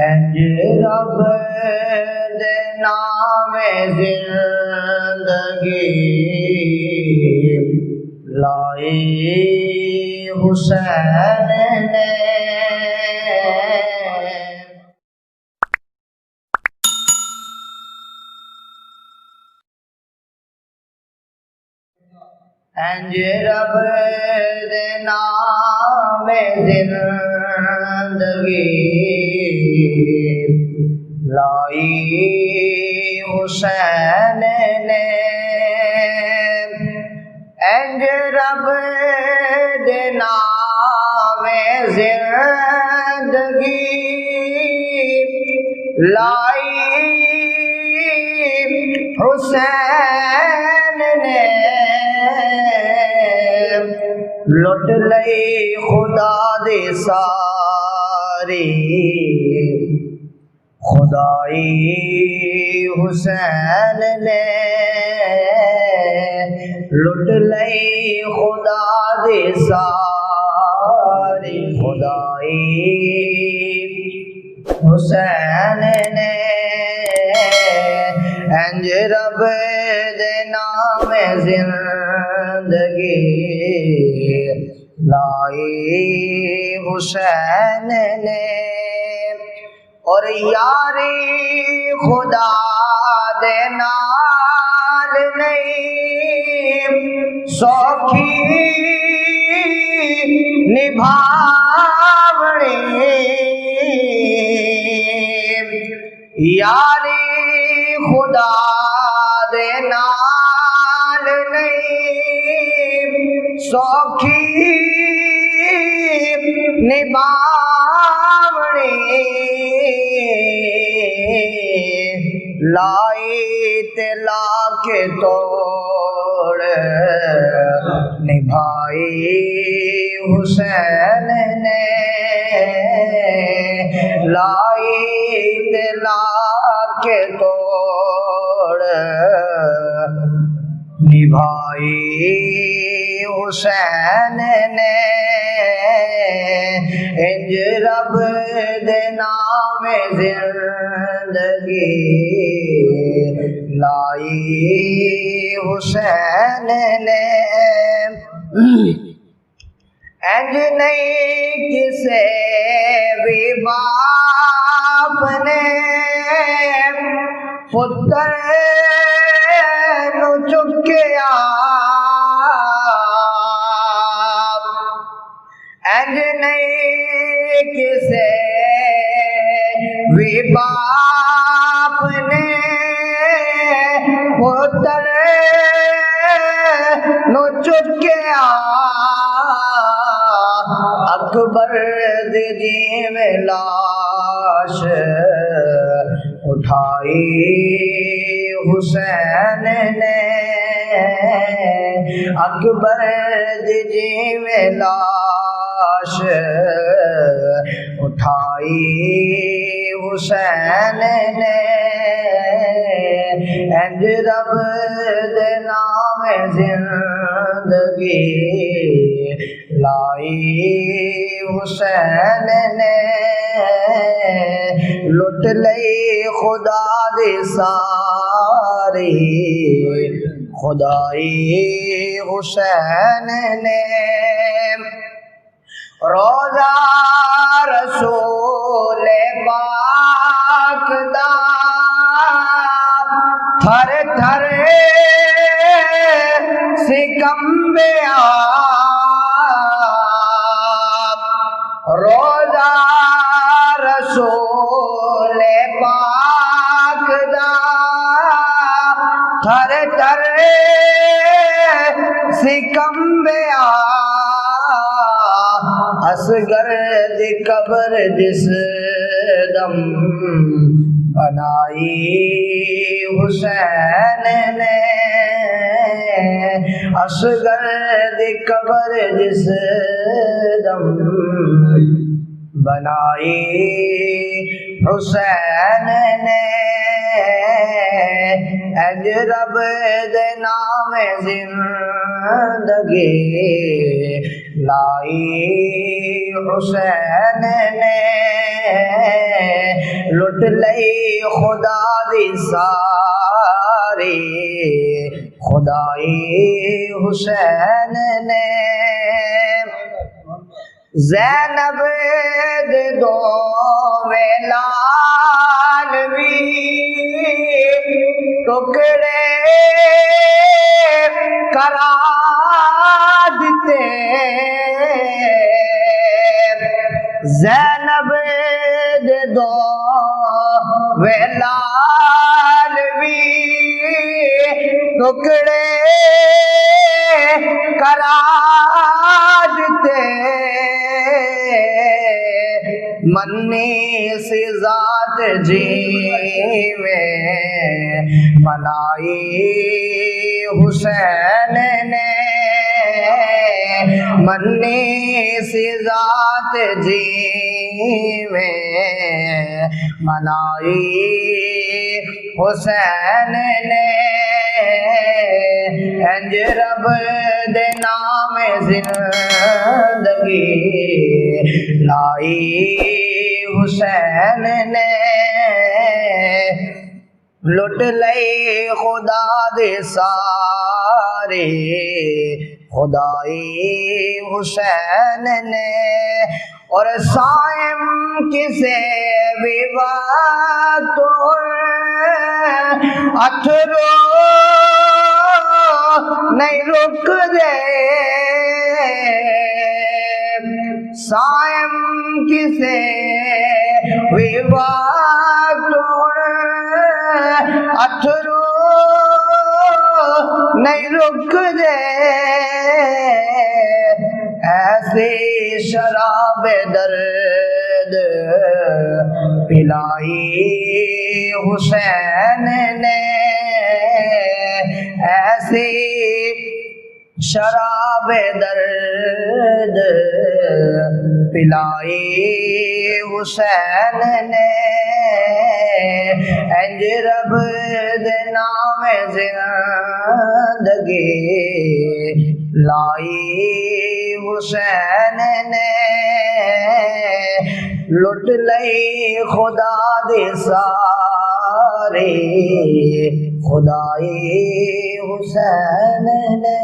انج رب دے نام زندگی لائی حسین نے انج رب دے نام زندگی لائی حسین نے انج رب دے نام زندگی لائی حسین نے لٹ لئی خدا دی ساری خدائی حسین نے لٹ لئی خدا دی ساری خدائی حسین نے انج رب دے نام زندگی لائی حسین نے اور یاری خدا دے نال نہیں سوکھی نبھاونی یاری خدا دے نال نہیں سوکھی نبھاونی لائی تے لا کے توڑ نبھائی حسین نے لائی تے لا کے توڑ نبھائی حسین نے انج رب دے نام زندگی لائی حسین نے انج نہیں کسے بھی باپ نے پتر نو چکیا انج نہیں کسے بھی باپ نے پتر نو چکیا اکبر دی جیویں لاش اٹھائی حسین نے اکبر دی جیویں لاش اٹھائی حسین نے انج رب دے نام زندگی لائی حسین نے لٹ لئی خدا دی ساری خدائی حسین نے روزہ رسول پاک دا تھر تھر سکمبیا روزہ رسول پاک دا تھر تھر سکمبیا اصغر دی قبر جس دم بنائی حسین نے اصغر دی قبر جس دم بنائی حسین نے انج رب دے نام زندگی لائی حسین نے لٹ لئی خدا دی ساری خدائی حسین نے زینب دے دوویں لانوی ٹکڑے کرا دیتے زینب دے دوویں لانوی ٹکڑے کرا دیتے منی سی ذات جیویں منائی حسین نے منی سی ذات جیویں منائی حسین نے انج رب دے نام زندگی لائی حسین نے لٹ لئی خدا دے سارے خدائی حسین نے اور سائم کسے بھی وقت اتھرو نہیں رک دے سائم کسے بھی وقت اتھرو نہیں رک دے ایسی شراب درد پلائی حسین نے ایسی شراب درد پلائی حسین نے انج رب دے نام زندگی لائی حسین نے لٹ لئی خدا دے سارے خدائی حسین نے